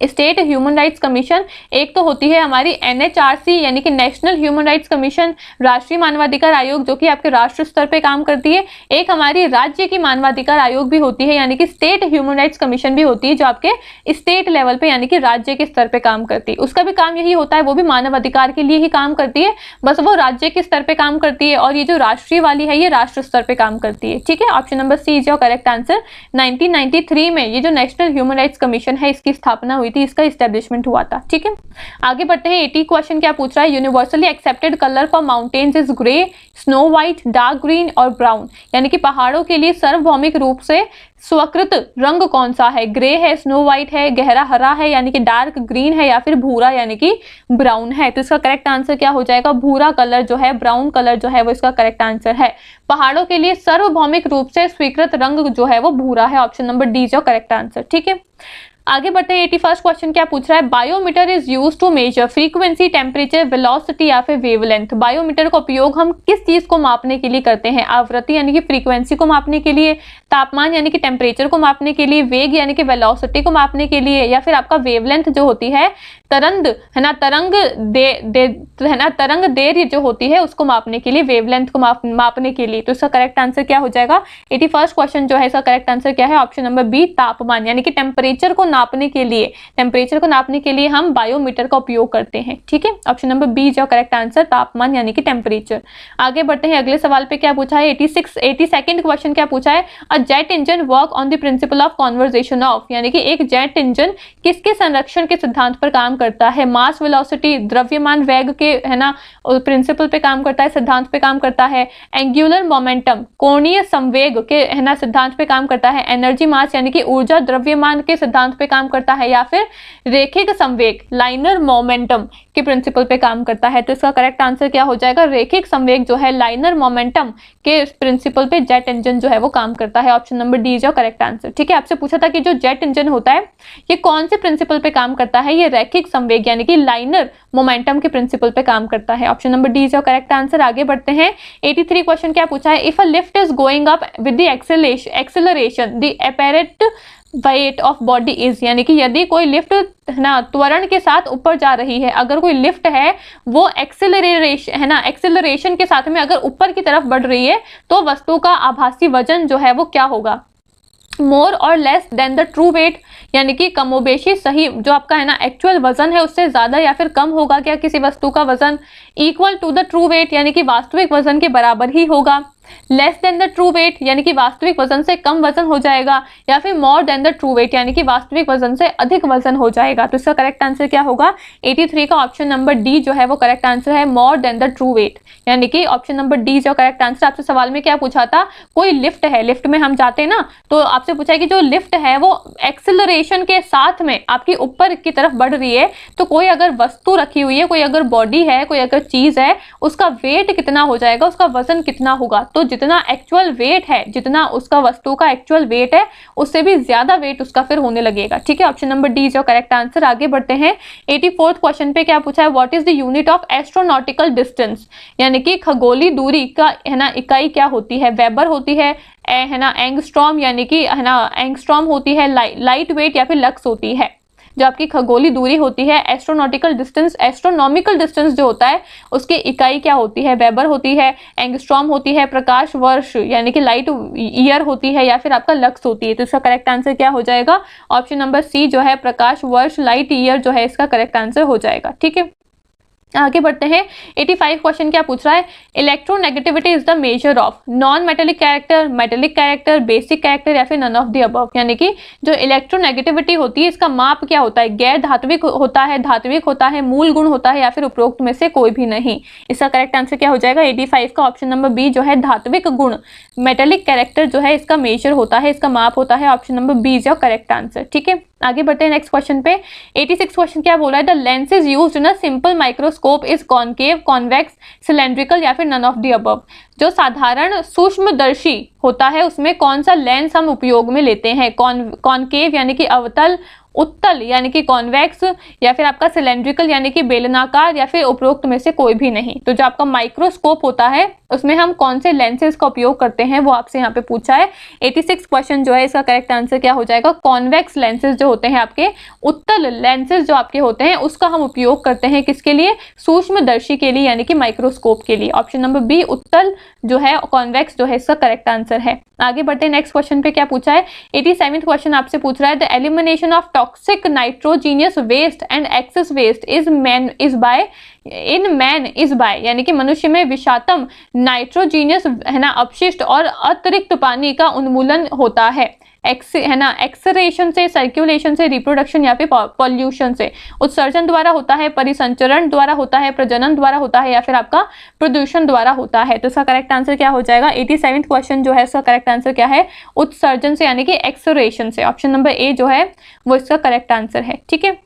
State human rights commission एक तो होती है हमारी एनएचआरसी यानी कि नेशनल ह्यूमन राइट्स कमीशन, राष्ट्रीय मानवाधिकार आयोग जो कि आपके राष्ट्र स्तर पे काम करती है। एक हमारी राज्य की मानवाधिकार आयोग भी होती है यानी कि स्टेट ह्यूमन राइट्स कमीशन भी होती है जो आपके स्टेट लेवल पे यानी कि राज्य के स्तर पे काम करती है। उसका भी काम यही होता है, वो भी मानव अधिकार के लिए ही काम करती है, बस वो राज्य के स्तर पे काम करती है और ये जो राष्ट्रीय वाली है ये राष्ट्र स्तर पे काम करती है। ठीक है, option number C is your correct answer. 1993 में ये जो नेशनल ह्यूमन राइट्स कमीशन है इसकी स्थापना हुई थी, इसका एस्टेब्लिशमेंट हुआ था। ठीक है, आगे बढ़ते हैं। 80 क्वेश्चन क्या पूछ रहा है, universally accepted colour for mountains is grey, snow white, dark green और ब्राउन। यानी कि पहाड़ों के लिए सार्वभौमिक रूप से स्वीकृत रंग कौन सा है, ग्रे है, स्नो व्हाइट है, गहरा हरा है यानी कि डार्क ग्रीन है या फिर भूरा यानी कि ब्राउन है। तो इसका करेक्ट आंसर क्या हो जाएगा, भूरा कलर जो है, ब्राउन कलर जो है वो इसका करेक्ट आंसर है। पहाड़ों के लिए सार्वभौमिक रूप से स्वीकृत रंग जो है वो भूरा है, ऑप्शन नंबर डी जो करेक्ट आंसर। ठीक है, आगे बढ़ते हैं। 81 क्वेश्चन क्या पूछ रहा है, biometer is used to measure frequency, temperature, velocity या फिर वेवलेंथ। बायोमीटर का उपयोग हम किस चीज को मापने के लिए करते हैं, आवृत्ति यानी कि फ्रीक्वेंसी को मापने के लिए, तापमान यानी कि टेम्परेचर को मापने के लिए, वेग यानी कि वेलोसिटी को मापने के लिए, या फिर आपका वेवलेंथ जो होती है तरंग है ना, तरंग दैर्घ्य जो होती है उसको मापने के लिए, वेवलेंथ को मापने के लिए। तो इसका करेक्ट आंसर क्या हो जाएगा, 81 क्वेश्चन जो है इसका करेक्ट आंसर क्या है, ऑप्शन नंबर बी तापमान यानी कि टेम्परेचर को नापने के लिए, टेम्परेचर को नापने के लिए हम बायोमीटर का उपयोग करते हैं। ठीक है, ऑप्शन नंबर बी जो करेक्ट आंसर, तापमान यानी कि टेम्परेचर। आगे बढ़ते हैं अगले सवाल पे। क्या पूछा है 82nd क्वेश्चन क्या पूछा है, a jet engine work on the principle of conversation of, यानी कि एक जेट इंजन किसके संरक्षण के सिद्धांत पर काम करता है, मास वेलोसिटी, द्रव्यमान वेग के है ना प्रिंसिपल पे काम करता है, सिद्धांत पे काम करता है, एंगुलर मोमेंटम कोणीय संवेग के है ना सिद्धांत पे काम करता है, एनर्जी मास यानी कि ऊर्जा द्रव्यमान के सिद्धांत पे काम करता है, या फिर रेखिक संवेग लाइनर मोमेंटम के प्रिंसिपल पे काम करता है। तो इसका करेक्ट आंसर क्या हो जाएगा, रेखिक संवेग जो है लाइनर मोमेंटम के प्रिंसिपल पे जेट इंजन जो है वो काम करता है। ऑप्शन नंबर डी जो करेक्ट आंसर। ठीक है, आपसे पूछा था कि जो जेट इंजन होता है ये कौन से प्रिंसिपल पे काम करता है, ये रेखिक संवेग यानी कि लाइनर मोमेंटम के प्रिंसिपल पे काम करता है। ऑप्शन नंबर डी जो करेक्ट आंसर। आगे बढ़ते हैं 83 क्वेश्चन क्या पूछा है, if a lift is going up with the acceleration the apparent weight of body is, यानी कि यदि कोई लिफ्ट ना त्वरण के साथ ऊपर जा रही है, अगर कोई लिफ्ट है वो एक्सेलरेशन है ना एक्सेलरेशन के साथ में अगर ऊपर की तरफ बढ़ रही है तो वस्तु का आभासी वजन जो है वो क्या होगा, मोर और less than the true weight, यानी कि कमोबेशी सही जो आपका है ना एक्चुअल वजन है उससे ज्यादा या फिर कम होगा क्या किसी वस्तु का वजन, equal to the true weight यानी कि वास्तविक वजन के बराबर ही होगा, less than the true weight यानी कि वास्तविक वजन से कम वजन हो जाएगा, या फिर more than the true weight यानी कि वास्तविक वजन से अधिक वजन हो जाएगा। तो इसका करेक्ट आंसर क्या होगा, 83 का ऑप्शन नंबर डी जो है वो करेक्ट आंसर है, more than the true weight, यानी कि ऑप्शन नंबर डी जो करेक्ट आंसर। आपसे सवाल में क्या पूछा था, कोई लिफ्ट है, लिफ्ट में हम जाते हैं ना, तो आपसे पूछा है कि जो लिफ्ट है वो एक्सेलरेशन के साथ में आपकी ऊपर की तरफ बढ़ रही है, तो कोई अगर वस्तु रखी हुई है, कोई अगर बॉडी है, कोई अगर चीज है, उसका वेट कितना हो जाएगा, उसका वजन कितना होगा, तो जितना एक्चुअल वेट है, जितना उसका वस्तु का एक्चुअल वेट है उससे भी ज्यादा वेट उसका फिर होने लगेगा। ठीक है, ऑप्शन नंबर डी जो करेक्ट आंसर। आगे बढ़ते हैं 84th क्वेश्चन पे। क्या पूछा है, what is the unit of astronautical distance, यानी कि खगोलीय दूरी का है ना इकाई क्या होती है, वेबर होती है ना एंगस्ट्रॉम, यानी कि है ना एंगस्ट्रॉम होती है, लाइट वेट या फिर लक्स होती है। जो आपकी खगोलीय दूरी होती है, एस्ट्रोनॉटिकल डिस्टेंस, एस्ट्रोनॉमिकल डिस्टेंस जो होता है उसकी इकाई क्या होती है, वेबर होती है, एंगस्ट्रॉम होती है, प्रकाश वर्ष यानी कि लाइट ईयर होती है, या फिर आपका लक्स होती है। तो इसका करेक्ट आंसर क्या हो जाएगा, ऑप्शन नंबर सी जो है प्रकाश वर्ष लाइट ईयर जो है इसका करेक्ट आंसर हो जाएगा। ठीक है, आगे बढ़ते हैं 85 क्वेश्चन क्या पूछ रहा है, electronegativity is the measure of non metallic character, metallic character, basic character या फिर नन ऑफ द अबव, यानी कि जो इलेक्ट्रोनेगेटिविटी होती है इसका माप क्या होता है, गैर धात्विक होता है, धात्विक होता है, मूल गुण होता है, या फिर उपरोक्त में से कोई भी नहीं। इसका करेक्ट आंसर क्या हो जाएगा 85 का ऑप्शन नंबर बी जो है धात्विक गुण, मेटेलिक कैरेक्टर जो है इसका मेजर होता है, इसका माप होता है, ऑप्शन नंबर बी जो करेक्ट आंसर। ठीक है, आगे बढ़ते हैं नेक्स्ट क्वेश्चन पे। 86 क्वेश्चन क्या बोला है, the lens is used in a simple microscope is concave, convex, cylindrical या फिर नन ऑफ द अबव। जो साधारण सूक्ष्मदर्शी होता है उसमें कौन सा लेंस हम उपयोग में लेते हैं, कॉनकेव यानी कि अवतल, उत्तल यानी कि कॉन्वेक्स, या फिर आपका सिलेंड्रिकल यानी कि बेलनाकार, या फिर उपरोक्त में से कोई भी नहीं। तो जो आपका माइक्रोस्कोप होता है उसमें हम कौन से लेंसेज का उपयोग करते हैं वो आपसे यहाँ पे पूछा है। 86 क्वेश्चन जो है इसका करेक्ट आंसर क्या हो जाएगा, कॉन्वेक्स लेंसेज जो होते हैं आपके, उत्तल लेंसेज जो आपके होते हैं उसका हम उपयोग करते हैं किसके लिए, सूक्ष्मदर्शी के लिए यानी कि माइक्रोस्कोप के लिए। ऑप्शन नंबर बी उत्तल जो है कॉन्वेक्स जो है इसका करेक्ट आंसर है। आगे बढ़ते हैं नेक्स्ट क्वेश्चन पे। क्या पूछा है 87th क्वेश्चन आपसे पूछ रहा है, the elimination of toxic nitrogenous waste and excess waste is man is by, यानी कि मनुष्य में विषाक्तम नाइट्रोजीनियस है ना अपशिष्ट और अतिरिक्त पानी का उन्मूलन होता है, है ना एक्सरेशन से, सर्कुलेशन से, रिप्रोडक्शन या फिर पॉल्यूशन से, उत्सर्जन द्वारा होता है, परिसंचरण द्वारा होता है, प्रजनन द्वारा होता है, या फिर आपका प्रदूषण द्वारा होता है। तो इसका करेक्ट आंसर क्या हो जाएगा 87th क्वेश्चन जो है इसका करेक्ट आंसर क्या है, उत्सर्जन से यानी कि एक्सरेशन से। ऑप्शन नंबर ए जो है वो इसका करेक्ट आंसर है। ठीक है,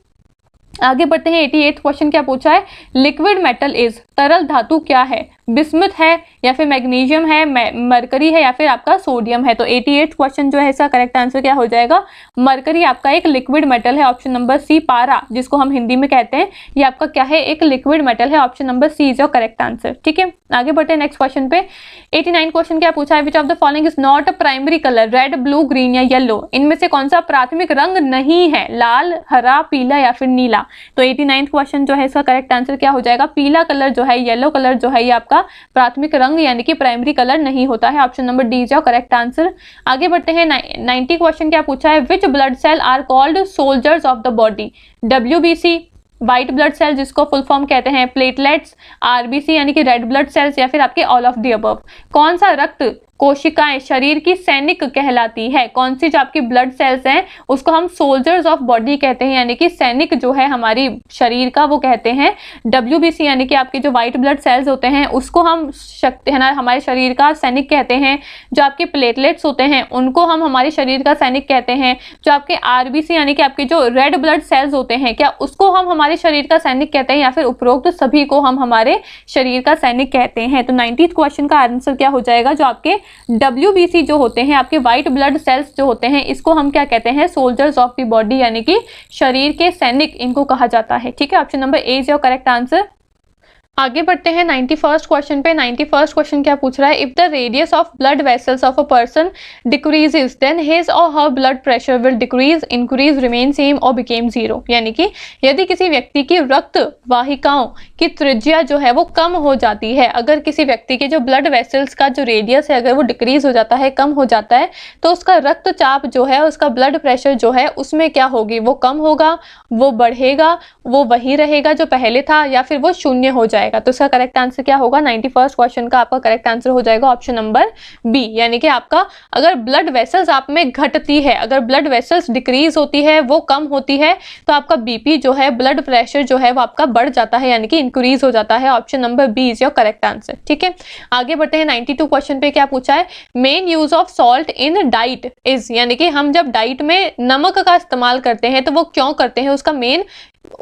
आगे बढ़ते हैं 88th क्वेश्चन क्या पूछा है, लिक्विड मेटल इज, तरल धातु क्या है, बिस्मुथ है या फिर मैग्नीशियम है, मरकरी है या फिर आपका सोडियम है। तो 88th क्वेश्चन जो है इसका करेक्ट आंसर क्या हो जाएगा, मरकरी आपका एक लिक्विड मेटल है। ऑप्शन नंबर सी पारा जिसको हम हिंदी में कहते हैं ये आपका क्या है, एक लिक्विड मेटल है। Option number C is your correct answer. ठीक है, आगे बढ़ते हैं नेक्स्ट क्वेश्चन पे। 89 क्वेश्चन क्या पूछा है, which of the following is not a primary colour, red, blue, green या येलो। इनमें से कौन सा प्राथमिक रंग नहीं है, लाल, हरा, पीला या फिर नीला। तो 89th क्वेश्चन जो है इसका करेक्ट आंसर क्या हो जाएगा, पीला कलर जो है, येलो कलर जो है, ये आपका प्राथमिक रंग यानी कि प्राइमरी कलर नहीं होता है। Option number D is your correct answer. आगे बढ़ते हैं 90 क्वेश्चन क्या पूछा है, which blood cell are called soldiers of the body, WBC, white blood cell जिसको फुल फॉर्म कहते हैं, प्लेटलेट्स, RBC यानी कि रेड ब्लड सेल्स, या फिर आपके ऑल ऑफ द अबव। कौन सा रक्त कोशिकाएं शरीर की सैनिक कहलाती है, कौन सी जो आपकी ब्लड सेल्स हैं उसको हम सोल्जर्स ऑफ बॉडी कहते हैं, यानी कि सैनिक जो है हमारी शरीर का वो कहते हैं। WBC यानी कि आपके जो व्हाइट ब्लड सेल्स होते हैं उसको हम शक्ति है ना हमारे शरीर का सैनिक कहते हैं। जो आपके प्लेटलेट्स होते हैं उनको हम हमारे शरीर का सैनिक कहते हैं। जो आपके RBC यानी कि आपके जो रेड ब्लड सेल्स होते हैं क्या उसको हम हमारे शरीर का सैनिक कहते हैं, या फिर उपरोक्त सभी को हम हमारे शरीर का सैनिक कहते हैं। तो 90th क्वेश्चन का आंसर क्या हो जाएगा, जो आपके WBC जो होते हैं आपके व्हाइट ब्लड सेल्स जो होते हैं इसको हम क्या कहते हैं, सोल्जर्स ऑफ द बॉडी यानी कि शरीर के सैनिक इनको कहा जाता है। ठीक है, option number A is your correct answer. आगे बढ़ते हैं 91st क्वेश्चन पे। 91st क्वेश्चन क्या पूछ रहा है, if the radius of blood vessels of a person decreases then his or her blood pressure will decrease, increase, remain same or became zero. यानी कि यदि किसी व्यक्ति की रक्त वाहिकाओं की त्रिज्या जो है वो कम हो जाती है, अगर किसी व्यक्ति के जो ब्लड वेसल्स का जो रेडियस है अगर वो डिक्रीज हो जाता है, कम हो जाता है, तो उसका रक्तचाप जो है, उसका ब्लड प्रेशर जो है उसमें क्या होगी, वो कम होगा, वो बढ़ेगा, वो वही रहेगा जो पहले था, या फिर वो शून्य हो जाएगा। तो इसका करेक्ट आंसर क्या होगा, 91st क्वेश्चन का आपका करेक्ट आंसर हो जाएगा ऑप्शन नंबर बी, यानी कि आपका अगर ब्लड वेसल्स आप में घटती है, अगर ब्लड वेसल्स डिक्रीज होती है, वो कम होती है, तो आपका BP जो है, ब्लड प्रेशर जो है वो आपका बढ़ जाता है, यानी कि इंक्रीज हो जाता है। Option number B is your correct answer. ठीक है, आगे बढ़ते हैं 92 क्वेश्चन पे। क्या पूछा है, main use of salt in diet is, यानी कि हम जब डाइट में नमक का इस्तेमाल करते हैं तो वो क्यों करते हैं, उसका मेन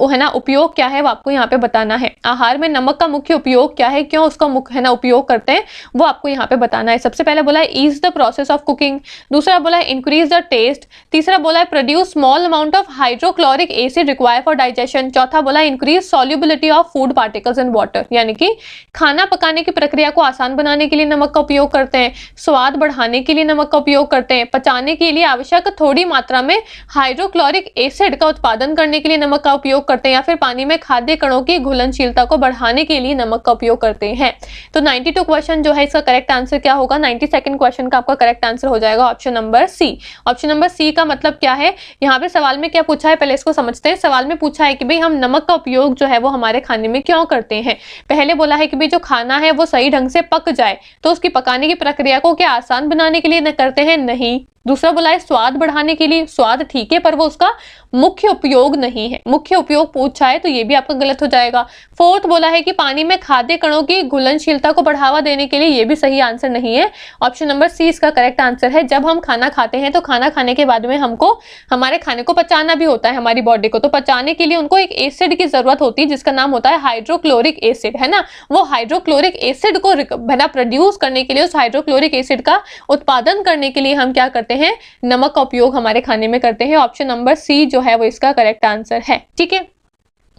वो है ना उपयोग क्या है वो आपको यहाँ पे बताना है। आहार में नमक का मुख्य उपयोग क्या है, क्यों उसका मुख्य है ना उपयोग करते हैं, वो आपको यहाँ पे बताना है। सबसे पहले बोला है ease the process of cooking, दूसरा बोला है इंक्रीज द टेस्ट, तीसरा बोला है produce small amount of hydrochloric acid require for digestion, चौथा बोला है increase solubility of food particles in water, यानी कि खाना पकाने की प्रक्रिया को आसान बनाने के लिए नमक का उपयोग करते हैं, स्वाद बढ़ाने के लिए नमक का उपयोग करते हैं, पचाने के लिए आवश्यक थोड़ी मात्रा में हाइड्रोक्लोरिक एसिड का उत्पादन करने के लिए नमक का उपयोग करते हैं, या फिर पानी में खाद्य कणों की घुलनशीलता को बढ़ाने के लिए नमक का उपयोग करते हैं। तो 92 क्वेश्चन जो है इसका करेक्ट आंसर क्या होगा, 92nd क्वेश्चन का आपका करेक्ट आंसर हो जाएगा option number C. Option number C का मतलब क्या है, यहाँ पे सवाल में क्या पूछा है पहले इसको समझते हैं। सवाल में पूछा है कि भाई हम नमक का उपयोग जो है वो हमारे खाने में क्यों करते हैं। पहले बोला है कि भाई जो खाना है वो सही ढंग से पक जाए, तो उसकी पकाने की प्रक्रिया को क्या आसान बनाने के लिए न करते हैं, नहीं। दूसरा बोला है स्वाद बढ़ाने के लिए, स्वाद ठीक है पर वो उसका मुख्य उपयोग नहीं है, मुख्य उपयोग पूछा है तो ये भी आपका गलत हो जाएगा। फोर्थ बोला है कि पानी में खाद्य कणों की घुलनशीलता को बढ़ावा देने के लिए, ये भी सही आंसर नहीं है। ऑप्शन नंबर सी इसका करेक्ट आंसर है। जब हम खाना खाते हैं तो खाना खाने के बाद में हमको हमारे खाने को पचाना भी होता है, हमारी बॉडी को, तो पचाने के लिए उनको एक एसिड की जरूरत होती है जिसका नाम होता है हाइड्रोक्लोरिक एसिड, है ना। वो हाइड्रोक्लोरिक एसिड को है ना प्रोड्यूस करने के लिए, उस हाइड्रोक्लोरिक एसिड का उत्पादन करने के लिए हम क्या करते हैं, नमक का उपयोग हमारे खाने में करते हैं। ऑप्शन नंबर सी जो है वो इसका करेक्ट आंसर है। ठीक है,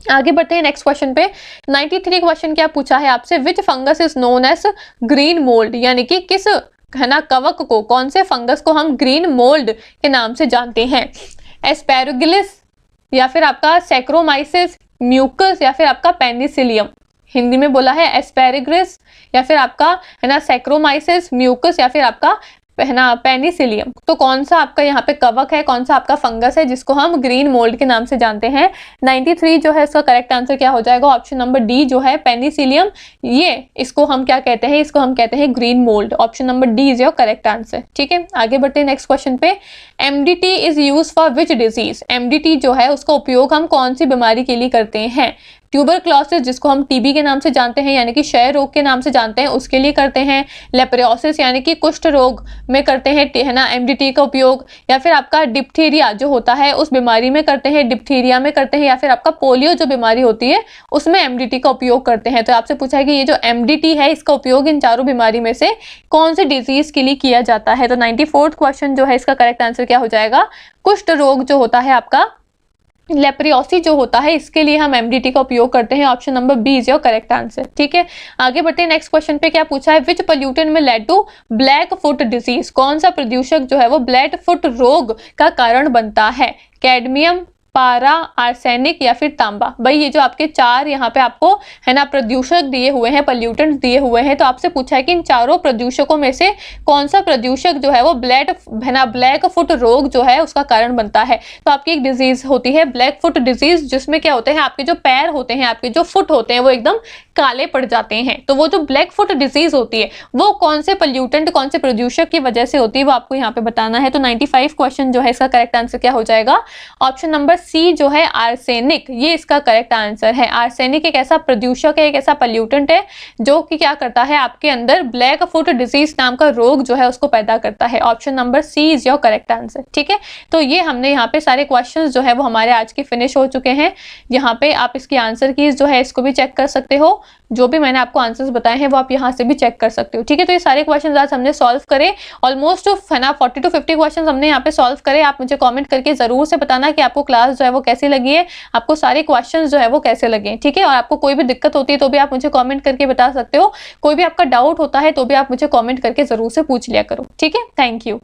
आगे बढ़ते हैं नेक्स्ट क्वेश्चन पे। 93 क्वेश्चन क्या पूछा है आपसे, which fungus is known as green mould, यानी कि किस है ना कवक को, कौन से फंगस को हम ग्रीन मोल्ड के नाम से जानते हैं। एस्पेरोगिलिस, या फिर आपका सैक्रोमाइसिस, म्यूकस, या फिर आपका पेनिसिलियम। हिंदी में बोला है एस्पेरेग्रिस, या फिर आपका है ना सैक्रोमाइसिस, म्यूकस, या फिर आपका है ना पेनिसिलियम। तो कौन सा आपका यहाँ पे कवक है, कौन सा आपका फंगस है जिसको हम ग्रीन मोल्ड के नाम से जानते हैं। 93 जो है इसका करेक्ट आंसर क्या हो जाएगा, ऑप्शन नंबर डी जो है पेनिसिलियम, ये इसको हम क्या कहते हैं, इसको हम कहते हैं green mould. Option number D is your correct answer. ठीक है, आगे बढ़ते हैं नेक्स्ट क्वेश्चन पे। MDT is use for which disease, MDT जो है उसका उपयोग हम कौन सी बीमारी के लिए करते हैं। ट्यूबरक्लोसिस जिसको हम TB के नाम से जानते हैं, यानी कि क्षय रोग के नाम से जानते हैं, उसके लिए करते हैं। लेप्रोसिस यानी कि कुष्ठ रोग में करते हैं है ना MDT का उपयोग, या फिर आपका डिप्थीरिया जो होता है उस बीमारी में करते हैं, डिप्थीरिया में करते हैं, या फिर आपका पोलियो जो बीमारी होती है उसमें MDT का उपयोग करते हैं। तो आपसे पूछा है कि ये जो MDT है इसका उपयोग इन चारों बीमारी में से कौन सी डिजीज के लिए किया जाता है। तो 94th क्वेश्चन जो है इसका करेक्ट आंसर क्या हो जाएगा, कुष्ठ रोग जो होता है आपका, लेप्रियोसी जो होता है, इसके लिए हम MDT का उपयोग करते हैं। Option number B is your correct answer. ठीक है, आगे बढ़ते हैं नेक्स्ट क्वेश्चन पे। क्या पूछा है, which pollutant may lead to black foot disease, कौन सा प्रदूषक जो है वो ब्लैक फुट रोग का कारण बनता है। कैडमियम, पारा, आर्सेनिक या फिर तांबा। भाई ये जो आपके चार यहाँ पे आपको है ना प्रदूषक दिए हुए हैं, पॉल्यूटेंट्स दिए हुए हैं, तो आपसे पूछा है कि इन चारों प्रदूषकों में से कौन सा प्रदूषक जो है वो ब्लैक फुट रोग जो है उसका कारण बनता है। तो आपकी एक डिजीज होती है ब्लैक फुट डिजीज, जिसमें क्या होते हैं आपके जो पैर होते हैं, आपके जो फुट होते हैं वो एकदम काले पड़ जाते हैं। तो वो जो ब्लैक फुट डिजीज होती है वो कौन से पॉल्यूटेंट, कौन से प्रदूषक की वजह से होती है, वो आपको यहाँ पे बताना है। तो 95 क्वेश्चन जो है इसका करेक्ट आंसर क्या हो जाएगा, ऑप्शन नंबर सी जो है आर्सेनिक, ये इसका करेक्ट आंसर है। आर्सेनिक एक ऐसा प्रदूषक है, एक ऐसा पॉल्यूटेंट है जो कि क्या करता है आपके अंदर ब्लैक फुट डिजीज नाम का रोग जो है उसको पैदा करता है। Option number C is your correct answer. ठीक है, तो ये हमने यहाँ पे सारे क्वेश्चंस जो है वो हमारे आज के फिनिश हो चुके हैं। यहाँ पे आप इसकी आंसर कीज जो है इसको भी चेक कर सकते हो, जो भी मैंने आपको आंसर्स बताए हैं वो आप यहाँ से भी चेक कर सकते हो। ठीक है, तो ये सारे क्वेश्चंस आज हमने सॉल्व करे, ऑलमोस्ट है ना 40 to 50 क्वेश्चंस हमने यहाँ पे सॉल्व करे। आप मुझे कमेंट करके जरूर से बताना कि आपको क्लास जो है वो कैसी लगी है, आपको सारे क्वेश्चंस जो है वो कैसे लगे। ठीक है, और आपको कोई भी दिक्कत होती है तो भी आप मुझे कमेंट करके बता सकते हो, कोई भी आपका डाउट होता है तो भी आप मुझे कमेंट करके जरूर से पूछ लिया करो। ठीक है, थैंक यू।